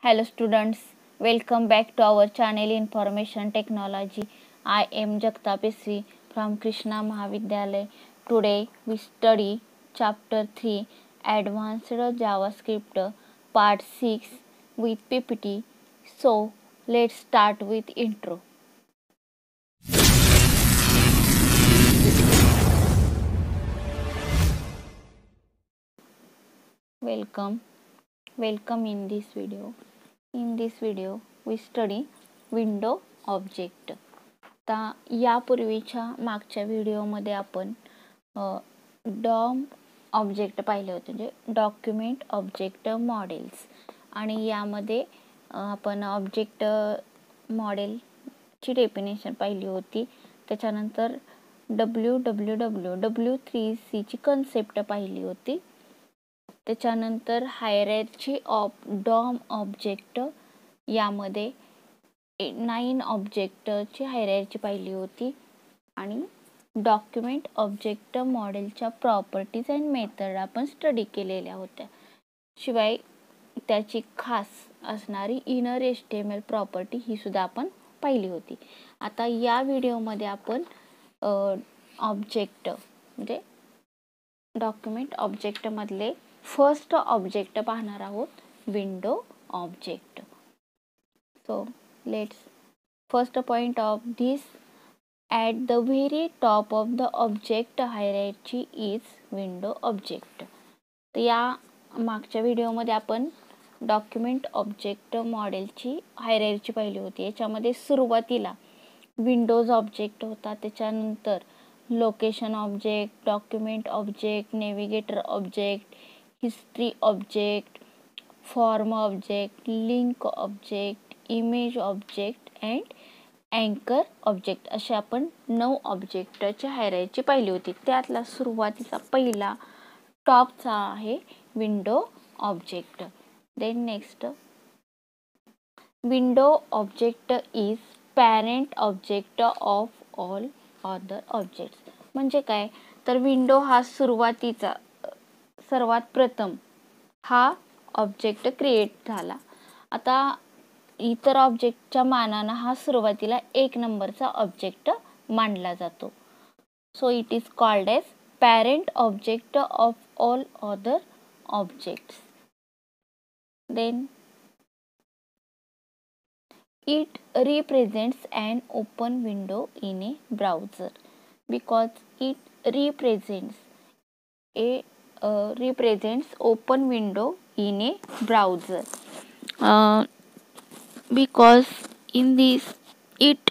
Hello students, welcome back to our channel Information Technology. I am Jagta Pesri from Krishna Mahavidyalaya. Today we study chapter 3 Advanced JavaScript part 6 with PPT. So let's start with intro. Welcome in this video. In this video we study window object. आता यापूर्वीच्या मागच्या व्हिडिओमध्ये आपण Dom object पाहिले होते, म्हणजे document object models, आणि यामध्ये आपण ऑब्जेक्ट मॉडेलची डेफिनेशन पाहिली होती. त्याच्यानंतर W3C ची कन्सेप्ट पाहिली होती. त्याच्यानंतर हायरार्की ऑफ डॉम ऑब्जेक्ट, यामध्ये 9 ऑब्जेक्टची हायरार्की पाहिली होती. आणि डॉक्युमेंट ऑब्जेक्ट मॉडेलच्या प्रॉपर्टीज अँड मेथड आपण स्टडी केलेल्या होत्या. शिवाय त्याची खास असणारी इनर HTML प्रॉपर्टी ही सुद्धा आपण पाहिली होती. आता या व्हिडिओमध्ये आपण ऑब्जेक्ट म्हणजे डॉक्युमेंट ऑब्जेक्ट मधले फर्स्ट ऑब्जेक्ट पाहणार आहोत, window object. So first point of this, at the very top of the object hierarchy is window object. तर या मागच्या व्हिडिओमध्ये आपण डॉक्युमेंट ऑब्जेक्ट मॉडेलची हायरार्की पाहिली होती. याच्यामध्ये सुरुवातीला विंडोज ऑब्जेक्ट होता, त्याच्यानंतर location object, document object, navigator object, history object, form object, link object, image object and अँकर ऑब्जेक्ट, असे आपण 9 ऑब्जेक्टची हायरार्की पाहिली होती. त्यातला सुरुवातीचा पहिला टॉपचा आहे window object. Then next, window object is parent object of all other objects. म्हणजे काय, तर विंडो हा सर्वात प्रथम हा ऑब्जेक्ट क्रिएट झाला. आता इतर ऑब्जेक्टच्या मानानं हा सुरुवातीला 1 नंबरचा ऑब्जेक्ट मानला जातो. So it is called as parent object of all other objects. Then it represents an open window in a browser because it represents open window in a browser. Because in this it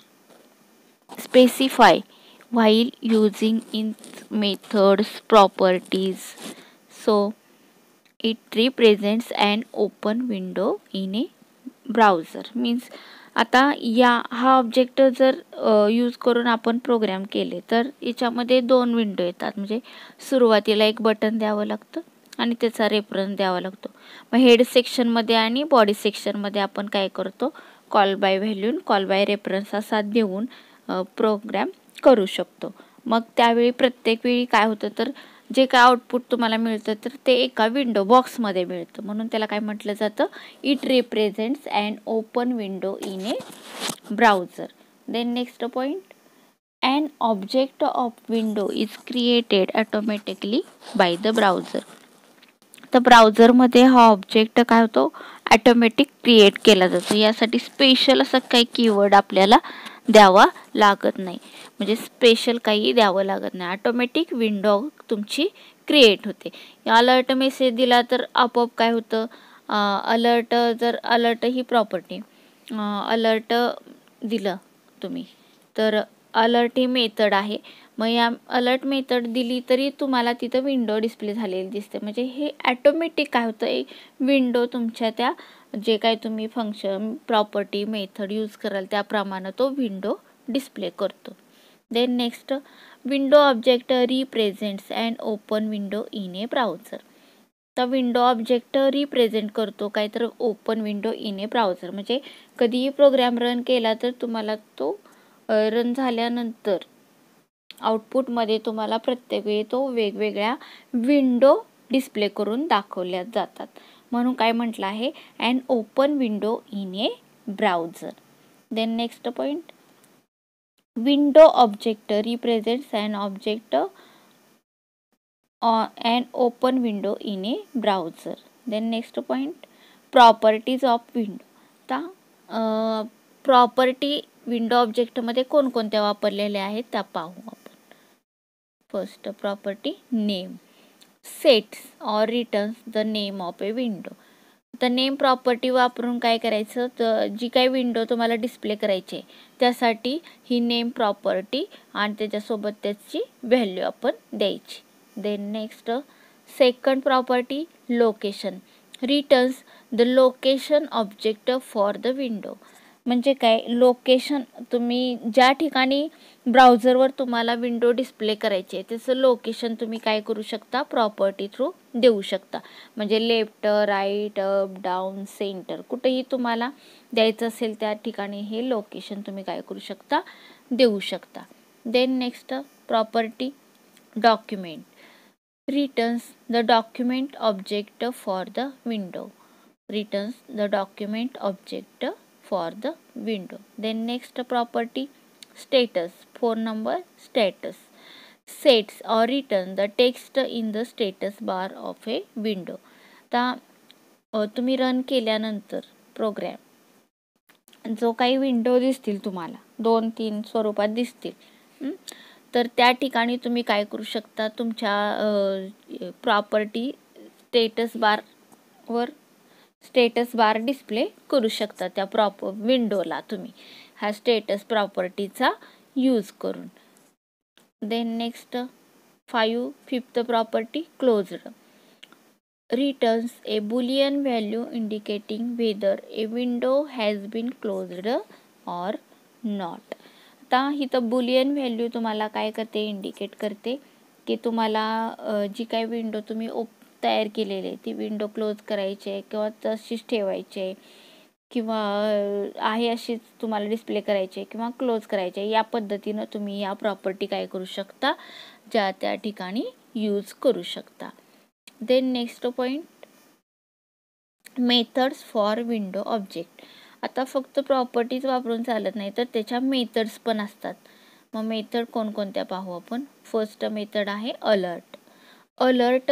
specify while using its methods properties, so it represents an open window in a browser. means आता हा object जर use करून आपण programme केले तर याच्यामध्ये 2 window येतात. म्हणजे सुरुवातीला एक बटन द्यावं लागतं आणि त्याचा रेफरन्स द्यावा लागतो. मग हेड सेक्शनमध्ये आणि बॉडी सेक्शनमध्ये आपण काय करतो, call by value, call by reference असा देऊन प्रोग्राम करू शकतो. मग त्यावेळी प्रत्येक वेळी काय होतं, तर जे काय आउटपुट तुम्हाला मिळतं तर ते एका विंडो बॉक्समध्ये मिळतं. म्हणून त्याला काय म्हटलं जातं, it represents and open window in a browser. Then next point, an object of window is created automatically by the browser. तर ब्राउझरमध्ये हा ऑब्जेक्ट काय होतो, ऑटोमॅटिक क्रिएट केला जातो. यासाठी स्पेशल असं काही कीवर्ड आपल्याला द्यावा लागत नाही, म्हणजे स्पेशल काही द्यावं लागत नाही. ऑटोमॅटिक विंडो तुमची क्रिएट होते. अलर्ट मेसेज दिला तर आपोआप काय होतं, अलर्ट, जर अलर्ट ही प्रॉपर्टी अलर्ट दिलं तुम्ही तर अलर्ट ही मेथड आहे. मग या अलर्ट मेथड दिली तरी तुम्हाला तिथं विंडो डिस्प्ले झालेली दिसते. म्हणजे हे ऑटोमॅटिक काय होतं, विंडो तुमच्या त्या जे काय तुम्ही फंक्शन प्रॉपर्टी मेथड यूज कराल त्याप्रमाणे तो विंडो डिस्प्ले करतो. Then next, window object represents and open window in a browser. तर विंडो ऑब्जेक्ट रिप्रेझेंट करतो काय, तर open window in a browser. म्हणजे कधीही प्रोग्राम रन केला तर तुम्हाला तो रन झाल्यानंतर आउटपुटमध्ये तुम्हाला प्रत्येक वेळी तो वेगवेगळ्या विंडो डिस्प्ले करून दाखवल्या जातात. म्हणून काय म्हटलं आहे, an open window in a browser. Then next point, window object represents an object an open window in a browser. Then next point, properties of window. आता प्रॉपर्टी विंडो ऑब्जेक्टमध्ये कोणकोणत्या वापरलेल्या आहेत त्या पाहू आपण. फर्स्ट प्रॉपर्टी नेम, सेट्स और returns the name of a window. तर नेम प्रॉपर्टी वापरून काय करायचं, तर जी काही विंडो तुम्हाला डिस्प्ले करायची आहे त्यासाठी ही नेम प्रॉपर्टी आणि त्याच्यासोबत त्याची व्हॅल्यू आपण द्यायची. Then next second property location, returns the location object for the window. म्हणजे काय, लोकेशन तुम्ही ज्या ठिकाणी ब्राउझरवर तुम्हाला विंडो डिस्प्ले करायची आहे त्याचं लोकेशन तुम्ही काय करू शकता, प्रॉपर्टी थ्रू देऊ शकता. म्हणजे left, right, up, down, centre कुठेही तुम्हाला द्यायचं असेल त्या ठिकाणी हे लोकेशन तुम्ही काय करू शकता, देऊ शकता. Then next property document, returns the document object for the window. Returns the document object for the window. Then next property status, phone number status, sets or return the text in the status bar of a window. आता तुम्ही run केल्यानंतर programme जो काही window दिसतील तुम्हाला 2-3 स्वरूपात दिसतील, तर त्या ठिकाणी तुम्ही काय करू शकता, तुमच्या प्रॉपर्टी स्टेटस बार डिस्प्ले करू शकता त्या विंडोला तुम्ही हा स्टेटस प्रॉपर्टीचा यूज करून. Then next fifth property closed, returns a boolean value indicating whether a window has been closed or not. आता ही तर बुलियन व्हॅल्यू तुम्हाला काय करते, इंडिकेट करते की तुम्हाला जी काही विंडो तुम्ही तयार केलेली आहे ती विंडो क्लोज करायची आहे किंवा तशीच ठेवायची आहे किंवा आहे अशीच तुम्हाला डिस्प्ले करायची आहे किंवा क्लोज करायची आहे. या पद्धतीनं तुम्ही या प्रॉपर्टी काय करू शकता, ज्या त्या ठिकाणी यूज करू शकता. Then next point methods for window object. आता फक्त प्रॉपर्टीज वापरून चालत नाही तर त्याच्या मेथड्स पण असतात. मग मेथड कोणकोणत्या पाहू आपण. फर्स्ट मेथड आहे alert. Alert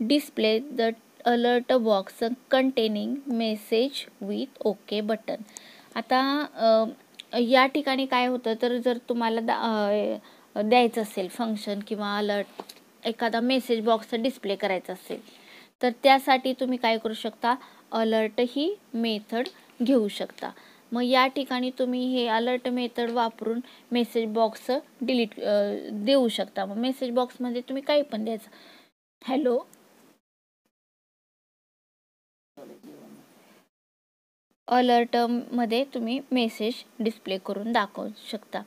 display the alert box containing message with okay button. आता या ठिकाणी काय होतं, तर जर तुम्हाला द्यायचं असेल फंक्शन किंवा अलर्ट एखादा मेसेज बॉक्स डिस्प्ले करायचा असेल तर त्यासाठी तुम्ही काय करू शकता, अलर्ट ही मेथड घेऊ शकता. मग या ठिकाणी तुम्ही हे अलर्ट मेथड वापरून मेसेज बॉक्स डिलीट देऊ शकता. मग मेसेज बॉक्समध्ये तुम्ही काही पण द्यायचं, हॅलो, अलर्टमध्ये तुम्ही मेसेज डिस्प्ले करून दाखवू शकता.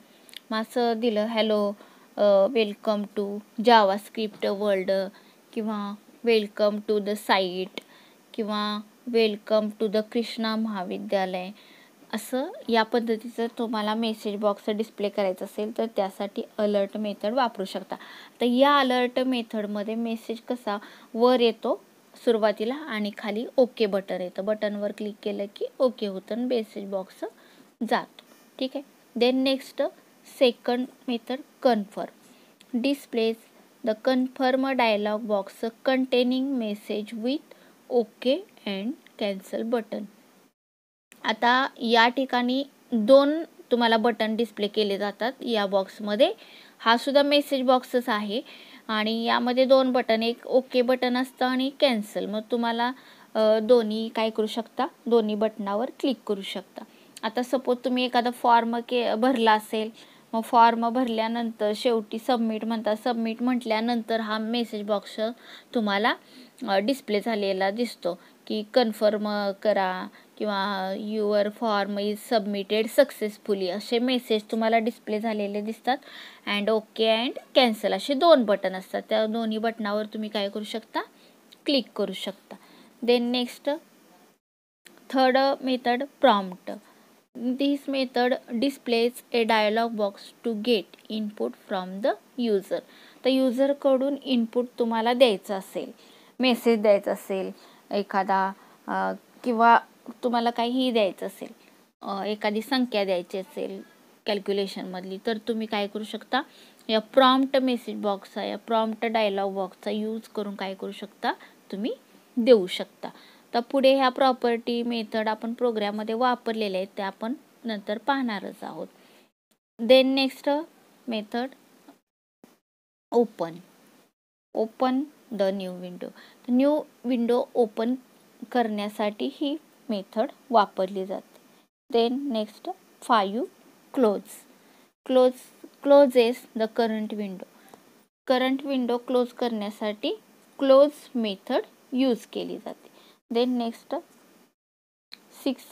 मग असं दिलं, hello, welcome to JavaScript world किंवा वेलकम टू द साईट किंवा welcome to the Krishna Mahavidyalaya, असं या पद्धतीचं तुम्हाला मेसेज बॉक्स डिस्प्ले करायचं असेल तर त्यासाठी अलर्ट मेथड वापरू शकता. तर या अलर्ट मेथडमध्ये मेसेज कसा वर येतो सुरुवातीला आणि खाली ओके बटन येतं, बटनवर क्लिक केलं की ओके होतं आणि मेसेज बॉक्स जातो. ठीक आहे. Then next second method confirm, displays the confirm dialog box containing message with okay and cancel button. आता या ठिकाणी 2 तुम्हाला बटन डिस्प्ले केले जातात या बॉक्समध्ये. हा सुद्धा मेसेज बॉक्सच आहे आणि यामध्ये 2 बटन, एक ओके बटन असतं आणि कॅन्सल. मग तुम्हाला दोन्ही काय करू शकता, दोन्ही बटनावर क्लिक करू शकता. आता सपोज तुम्ही एखादा फॉर्म भरला असेल, मग फॉर्म भरल्यानंतर शेवटी सबमिट म्हणता, सबमिट म्हटल्यानंतर हा मेसेज बॉक्स तुम्हाला डिस्प्ले झालेला दिसतो की कन्फर्म करा किंवा your form is submitted successfully असे मेसेज तुम्हाला डिस्प्ले झालेले दिसतात. अँड ओके अँड कॅन्सल असे 2 बटन असतात. त्या दोन्ही बटनावर तुम्ही काय करू शकता, क्लिक करू शकता. Then next third method prompt. This method displays a dialog box to get input from the user. तर युजरकडून इनपुट तुम्हाला द्यायचं असेल, मेसेज द्यायचा असेल, एखादा किंवा तुम्हाला काहीही द्यायचं असेल, एखादी संख्या द्यायची असेल कॅल्क्युलेशनमधली, तर तुम्ही काय करू शकता, या प्रॉम्प्ट मेसेज बॉक्सचा, या प्रॉम्प्ट डायलॉग बॉक्सचा यूज करून काय करू शकता, तुम्ही देऊ शकता. तर पुढे ह्या प्रॉपर्टी मेथड आपण प्रोग्राममध्ये वापरलेल्या आहेत, त्या आपण नंतर पाहणारच आहोत. Then next method open the new window. New window open करण्यासाठी ही मेथड वापरली जाते. Then next 5 closes the current window close करण्यासाठी क्लोज मेथड यूज केली जाते. Then next 6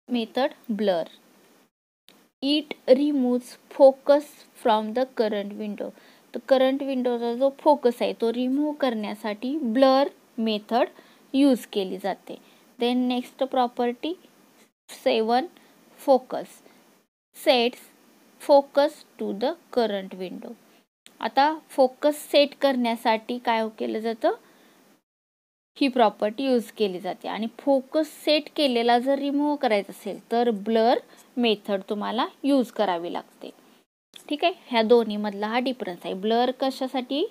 method blur. It removes focus from the current window. तर current विंडोचा जो फोकस आहे तो रिमूव्ह करण्यासाठी ब्लर मेथड यूज केली जाते. Then next property 7 focus sets focus to the current window. आता फोकस सेट करण्यासाठी काय केलं जातं, ही प्रॉपर्टी यूज केली जाते. आणि फोकस सेट केलेला जर रिमूव्ह करायचा असेल तर ब्लर मेथड तुम्हाला यूज करावी लागते. ठीक आहे, ह्या दोन्ही मधला हा डिफरन्स आहे. ब्लर कशासाठी,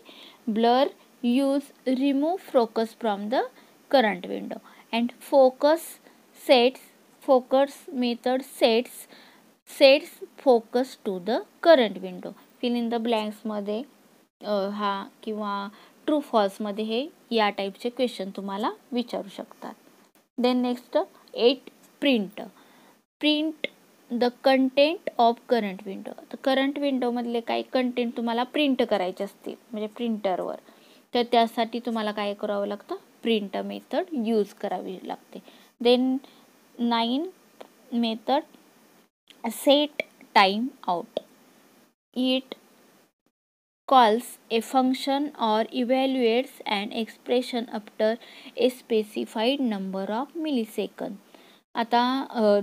blur use remove focus from the current window and focus method sets focus to the current window. Fill in the ब्लँक्समध्ये हा किंवा ट्रू फॉल्समध्ये हे या टाईपचे क्वेश्चन तुम्हाला विचारू शकतात. Then next 8 print the content of current window. तर करंट विंडोमधले काही कंटेंट तुम्हाला प्रिंट करायचे असतील म्हणजे प्रिंटरवर, तर त्यासाठी तुम्हाला काय करावं लागतं, प्रिंट मेथड यूज करावी लागते. Then 9 method set time out. It calls a function or evaluates an expression after a specified number of milliseconds. आता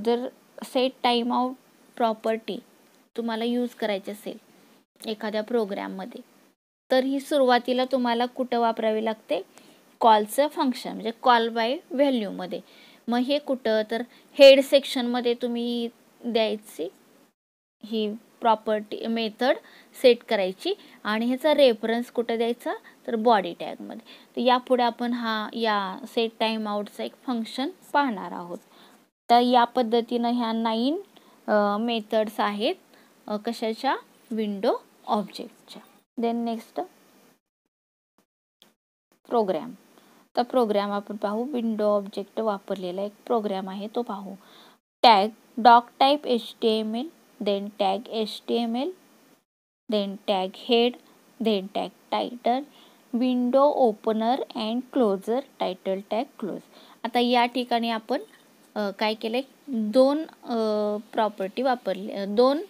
जर सेट टाइम आउट प्रॉपर्टी तुम्हाला यूज करायची असेल एखाद्या प्रोग्राममध्ये, तर ही सुरुवातीला तुम्हाला कुठं वापरावी लागते, कॉलचं फंक्शन म्हणजे कॉल बाय व्हॅल्यूमध्ये. मग हे कुठं, तर हेड सेक्शनमध्ये तुम्ही द्यायची ही प्रॉपर्टी मेथड सेट करायची आणि ह्याचा रेफरन्स कुठं द्यायचा, तर बॉडी टॅगमध्ये. तर यापुढे आपण या सेट टाइम आउटचा एक फंक्शन पाहणार आहोत. तर या पद्धतीनं ह्या 9 मेथड्स आहेत कशाच्या, विंडो ऑब्जेक्टच्या. Then next program. तर प्रोग्राम आपण पाहू. विंडो ऑब्जेक्ट वापरलेला एक प्रोग्राम आहे तो पाहू. Tag doctype HTML, then tag HTML, then tag head, then tag title, window opener and closer, title tag close. आता या ठिकाणी आपण काय केलंय, 2 प्रॉपर्टी वापरले, 2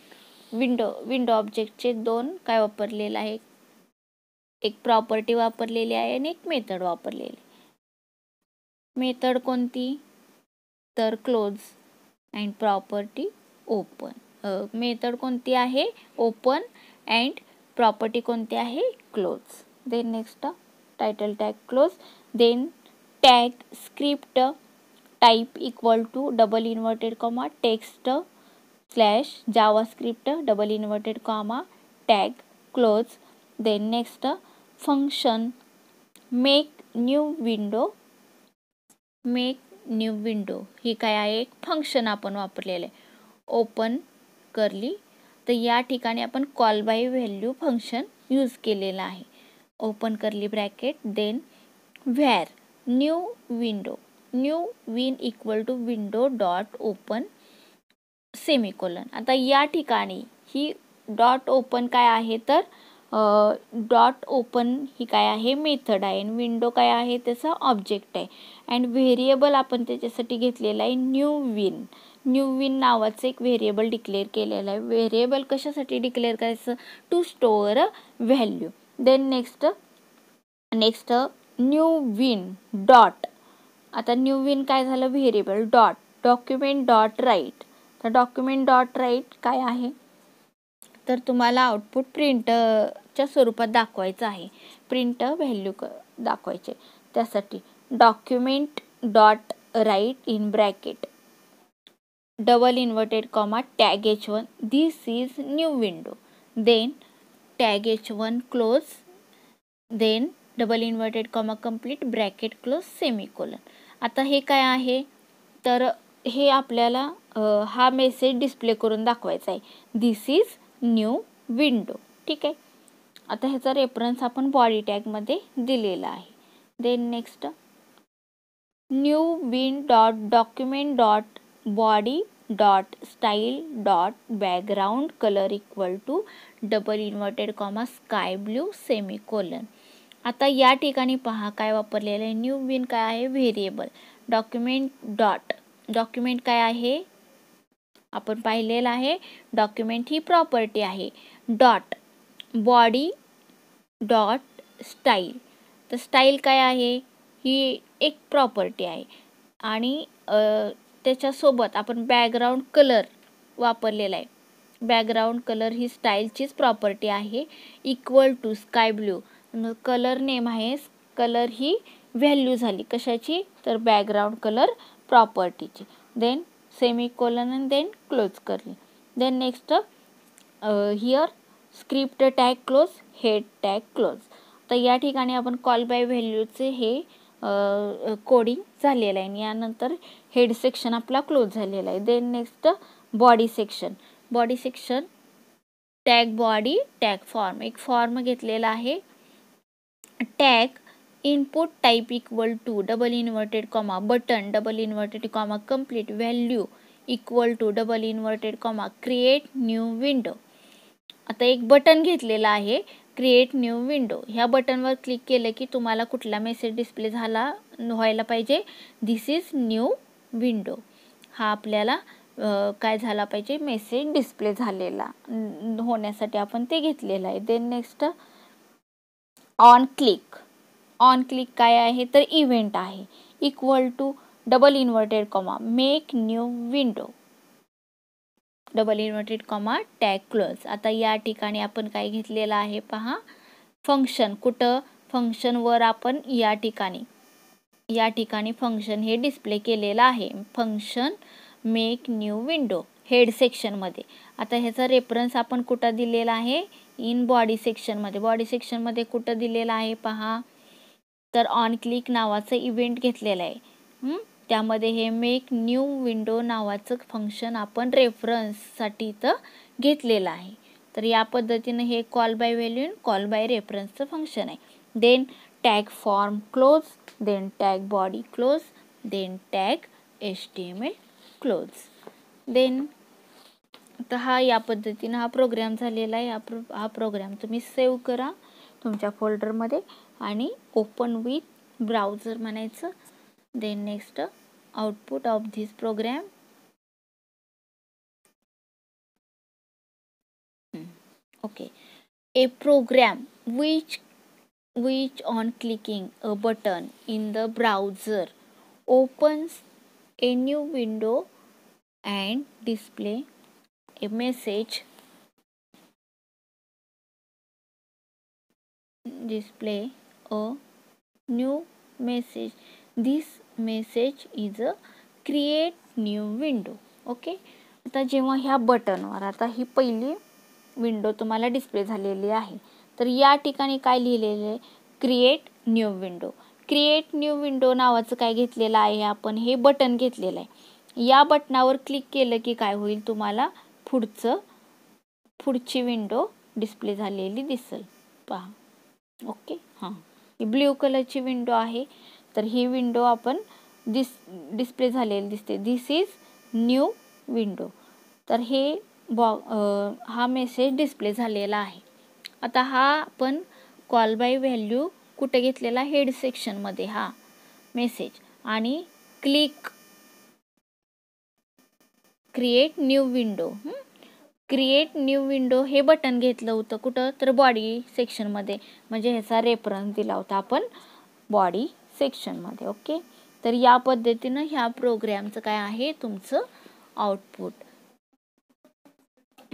विंडो ऑब्जेक्टचे 2 काय वापरलेलं आहे, एक प्रॉपर्टी वापरलेली आहे आणि एक मेथड वापरलेली. मेथड कोणती, तर close and property open. Method कोणती आहे, ओपन अँड प्रॉपर्टी कोणती आहे, close. Then next title tag close. Then tag script type equal to double inverted comma text slash JavaScript double inverted comma tag close. Then next function make new window. ही काय आहे, एक function आपण वापरलेलं आहे. Open करली, तर या ठिकाणी आपण call by value function use केलेलं आहे. Open curly bracket, then where new win equal to window dot open semicolon. आता या ठिकाणी ही डॉट ओपन काय आहे, तर डॉट ओपन ही काय आहे, मेथड आहे आणि विंडो काय आहे, त्याचा ऑब्जेक्ट आहे. अँड व्हेरिएबल आपण त्याच्यासाठी घेतलेला आहे न्यू विन नावाचं एक व्हेरिएबल डिक्लेअर केलेलं आहे. व्हेरिएबल कशासाठी डिक्लेअर करायचं, to store value. Then next new win dot. आता न्यू विन काय झालं, variable dot document dot write. तर डॉक्युमेंट डॉट राईट काय आहे, तर तुम्हाला आउटपुट प्रिंटच्या स्वरूपात दाखवायचं आहे, प्रिंट व्हॅल्यू दाखवायचे. त्यासाठी document dot right in bracket double inverted comma tag h1, this is new window, then tag h1 close, then double inverted comma complete bracket close semicolon. आता हे काय आहे तर हे आपल्याला हा मेसेज डिस्प्ले करून दाखवायचा आहे, दिस इज न्यू विंडो. ठीक आहे. आता ह्याचा रेफरन्स आपण बॉडी टॅगमध्ये दिलेला आहे. Then next new win dot document dot body dot style dot background colour equal to double inverted comma sky blue semicolon. आता या ठिकाणी पहा काय वापरलेलं आहे, न्यू विन काय आहे व्हेरिएबल, डॉक्युमेंट काय आहे आपण पाहिलेलं आहे, डॉक्युमेंट ही प्रॉपर्टी आहे, डॉट बॉडी डॉट स्टाईल, तर स्टाईल काय आहे ही एक प्रॉपर्टी आहे आणि त्याच्यासोबत आपण बॅकग्राऊंड कलर वापरलेला आहे, बॅकग्राऊंड कलर ही स्टाईलचीच प्रॉपर्टी आहे, equal to sky blue colour name आहे, कलर ही व्हॅल्यू झाली कशाची तर बॅकग्राऊंड कलर प्रॉपर्टीची. देन सेमिकोलन आणि देन क्लोज करली. Then next here script tag close, head tag close. तर या ठिकाणी आपण कॉल बाय व्हॅल्यूचे हे कोडिंग झालेलं आहे. यानंतर हेड सेक्शन आपला क्लोज झालेला आहे. Then next body section tag body tag form, एक फॉर्म घेतलेला आहे, tag input type equal to double inverted comma button double inverted comma complete value equal to double inverted comma create new window. आता एक button घेतलेला आहे create new window. ह्या बटनवर click केलं की तुम्हाला कुठला मेसेज डिस्प्ले व्हायला पाहिजे, दिस इज न्यू विंडो. हा आपल्याला काय झाला पाहिजे मेसेज डिस्प्ले झालेला होण्यासाठी आपण ते घेतलेलं आहे. देन नेक्स्ट ऑन क्लिक काय आहे तर इव्हेंट आहे, equal to double inverted comma make new window double inverted comma tag close. आता या ठिकाणी आपण काय घेतलेलं आहे पहा, फंक्शन, कुठं फंक्शनवर आपण या ठिकाणी फंक्शन हे डिस्प्ले केलेलं आहे, function make new window head सेक्शनमध्ये. आता ह्याचा रेफरन्स आपण कुठं दिलेला आहे इन बॉडी सेक्शनमध्ये कुठं दिलेला आहे पहा तर ऑन क्लिक नावाचं इव्हेंट घेतलेलं आहे, त्यामध्ये हे मेक न्यू विंडो नावाचं फंक्शन आपण रेफरन्ससाठी इथं घेतलेलं आहे. तर या पद्धतीनं हे call by value call by रेफरन्सचं फंक्शन आहे. Then tag form close, then tag body close, then tag HTML close. Then तर हा या पद्धतीनं हा प्रोग्राम झालेला आहे. हा प्रोग्राम तुम्ही सेव्ह करा तुमच्या फोल्डरमध्ये आणि ओपन विथ ब्राउझर म्हणायचं. Then next output of this program, okay, a program which on clicking a button in the browser opens a new window and display a message this message is a create new window. Okay, आता जेव्हा ह्या बटनवर आता ही पहिली window तुम्हाला display झालेली आहे, तर या ठिकाणी काय लिहिलेलं आहे क्रिएट न्यू विंडो नावाचं काय घेतलेलं आहे आपण हे बटन घेतलेलं आहे. या बटनावर क्लिक केलं की काय होईल तुम्हाला पुढची विंडो डिस्प्ले झालेली दिसेल पहा. ओके, हां, ही ब्ल्यू कलरची विंडो आहे, तर ही विंडो आपण डिस्प्ले झालेली दिसते, दिस इज न्यू विंडो. तर हे हा मेसेज डिस्प्ले झालेला आहे. आता हा आपण कॉल बाय व्हॅल्यू कुठे घेतलेला हेड सेक्शनमध्ये हा मेसेज आणि क्रिएट न्यू विंडो हे बटन घेतलं होतं कुठं तर बॉडी सेक्शनमध्ये, म्हणजे ह्याचा रेफरन्स दिला होता आपण बॉडी सेक्शनमध्ये. ओके, तर या पद्धतीनं ह्या प्रोग्रामचं काय आहे तुमचं आउटपुट.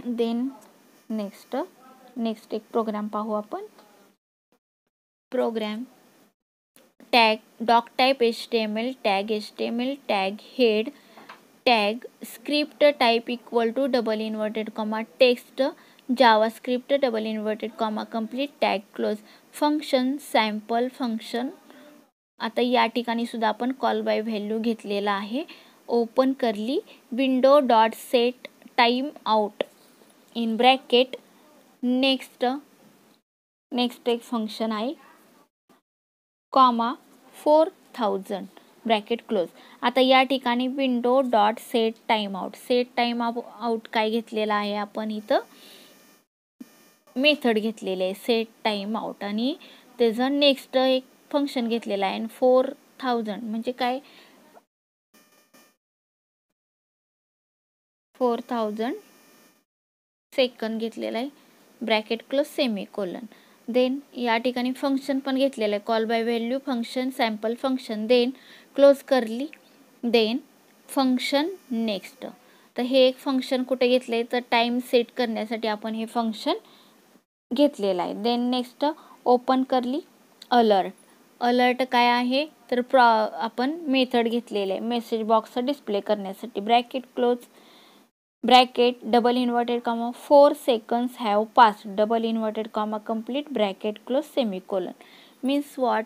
देन नेक्स्ट एक प्रोग्राम पाहू आपण. Program tag doc type HTML tag head tag script type equal to double inverted comma text JavaScript double inverted comma complete tag close function sample function. आता या ठिकाणी सुद्धा आपण कॉल बाय व्हॅल्यू घेतलेला आहे. ओपन करली window dot set time out in bracket next एक function आहे कॉमा 4000 ब्रॅकेट क्लोज. आता या ठिकाणी window dot set time out काय घेतलेला आहे आपण इथं मेथड घेतलेले आहे सेट टाइम आउट आणि त्याचं नेक्स्ट एक फंक्शन घेतलेलं आहे. 4000 म्हणजे काय 4000 सेकंद घेतलेला आहे ब्रॅकेट क्लोज सेमीकोलन. देन या ठिकाणी फंक्शन पण घेतलेलं आहे call by value function sample function then close करली देन फंक्शन नेक्स्ट. तर हे एक फंक्शन कुठे घेतले तर टाइम सेट करण्यासाठी आपण हे फंक्शन घेतलेलं आहे. देन नेक्स्ट ओपन करली अलर्ट काय आहे तर आपण मेथड घेतलेले आहे मेसेज बॉक्स डिस्प्ले करण्यासाठी bracket close bracket double inverted comma 4 seconds have pass double inverted comma complete bracket close semicolon. Means what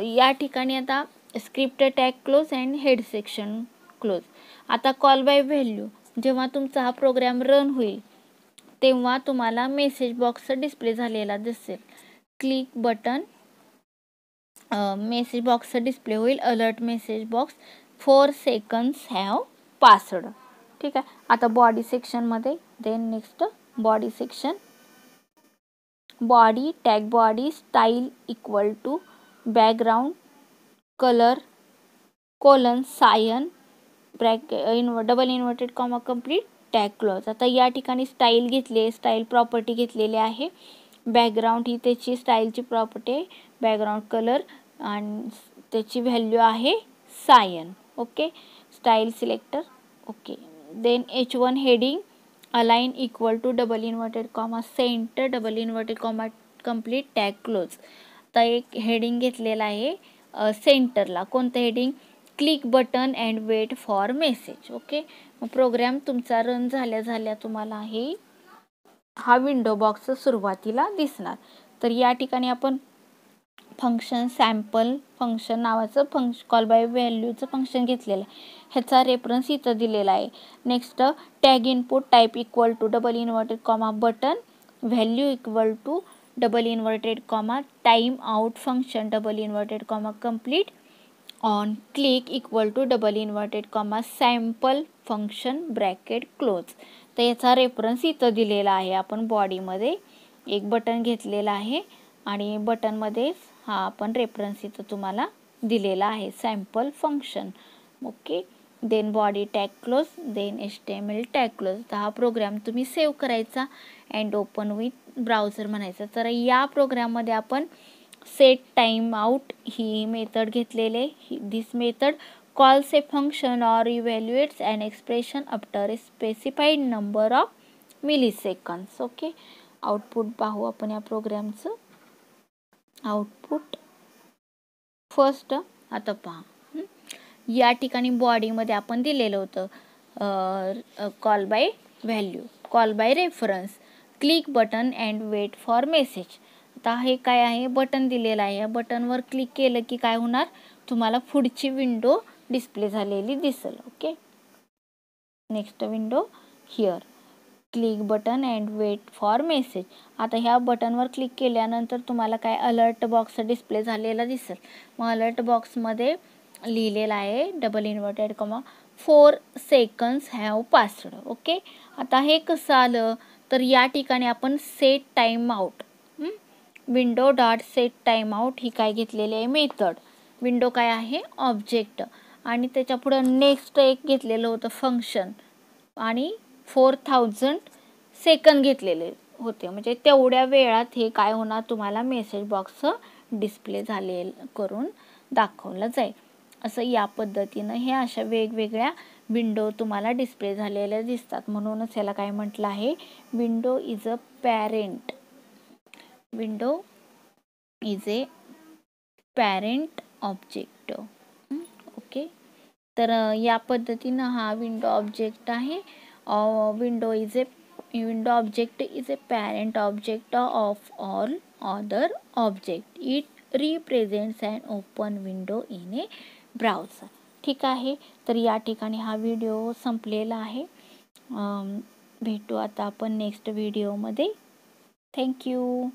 या ठिकाणी आता script tag close and head section close. आता कॉल बाय व्हॅल्यू जेव्हा तुमचा हा program run होईल तेव्हा तुम्हाला मेसेज बॉक्स डिस्प्ले झालेला दिसेल. Click button message box display होईल alert message box 4 seconds have passed. ठीक आहे. आता बॉडी सेक्शनमध्ये then next body section body tag body style equal to background colour colon cyan double inverted comma complete tag close. आता या ठिकाणी style घेतली style property घेतलेली आहे. बॅकग्राऊंड ही त्याची स्टाईलची प्रॉपर्टी आहे बॅकग्राऊंड कलर आणि त्याची व्हॅल्यू आहे cyan. Okay style selector okay. Then H1 heading align equal to double inverted comma centre double inverted comma complete tag close. आता एक हेडिंग घेतलेला आहे सेंटरला कोणतं heading click button and wait for message. Okay मग program तुमचा run झाल्या तुम्हाला हा विंडो बॉक्स सुरुवातीला दिसणार. तर या ठिकाणी आपण फंक्शन सॅम्पल फंक्शन नावाचं कॉल बाय व्हॅल्यूचं फंक्शन घेतलेलं आहे. ह्याचा रेफरन्स इथं दिलेला आहे. Next tag input type equal to double inverted comma button value equal to double inverted comma time out function double inverted comma complete on click equal to double inverted comma sample function bracket close. तर याचा reference इथं दिलेला आहे. आपण बॉडीमध्ये एक button घेतलेला आहे आणि बटनमध्ये हा आपण रेफरन्स इथं तुम्हाला दिलेला आहे sample function. Okay then body tag close then HTML tag close. तर हा प्रोग्राम तुम्ही सेव्ह करायचा अँड ओपन विथ ब्राउझर म्हणायचं. तर या प्रोग्राममध्ये आपण सेट टाइम आउट ही मेथड घेतलेले this method calls a function or evaluates an expression after a specified number of milliseconds. Okay output पाहू आपण या प्रोग्रामचं आउटपुट फर्स्ट. आता पहा या ठिकाणी बॉडीमध्ये आपण दिलेलं होतं call by value call by reference click button and wait for message. आता हे काय आहे बटन दिलेलं आहे. या बटनवर क्लिक केलं की काय होणार तुम्हाला पुढची विंडो डिस्प्ले झालेली दिसेल. Okay next window here click button and wait for message. आता ह्या बटनवर क्लिक केल्यानंतर तुम्हाला काय अलर्ट बॉक्स डिस्प्ले झालेला दिसेल. मग अलर्ट बॉक्समध्ये लिहिलेलं आहे double inverted comma 4 seconds have passed. Okay आता हे कसं आलं तर या ठिकाणी आपण set time out window dot set time out ही काय घेतलेली आहे मेथड. विंडो काय आहे ऑब्जेक्ट आणि त्याच्या पुढं नेक्स्ट एक घेतलेलं होतं फंक्शन आणि 4000 सेकंद घेतलेले होते. म्हणजे तेवढ्या वेळात हे काय होणार तुम्हाला मेसेज बॉक्स डिस्प्ले झाले करून दाखवलं जाईल. असं या पद्धतीनं हे अशा वेगवेगळ्या विंडो तुम्हाला डिस्प्ले झालेल्या दिसतात. म्हणूनच याला काय म्हटलं आहे window is a parent window is a parent object. Okay, तर या पद्धतीनं हा विंडो ऑब्जेक्ट आहे. Window object is a parent object of all other object. It represents an open window in a browser. ठीक आहे, तर या ठिकाणी हा व्हिडिओ संपलेला आहे. भेटू आता आपण नेक्स्ट व्हिडिओमध्ये. थँक्यू.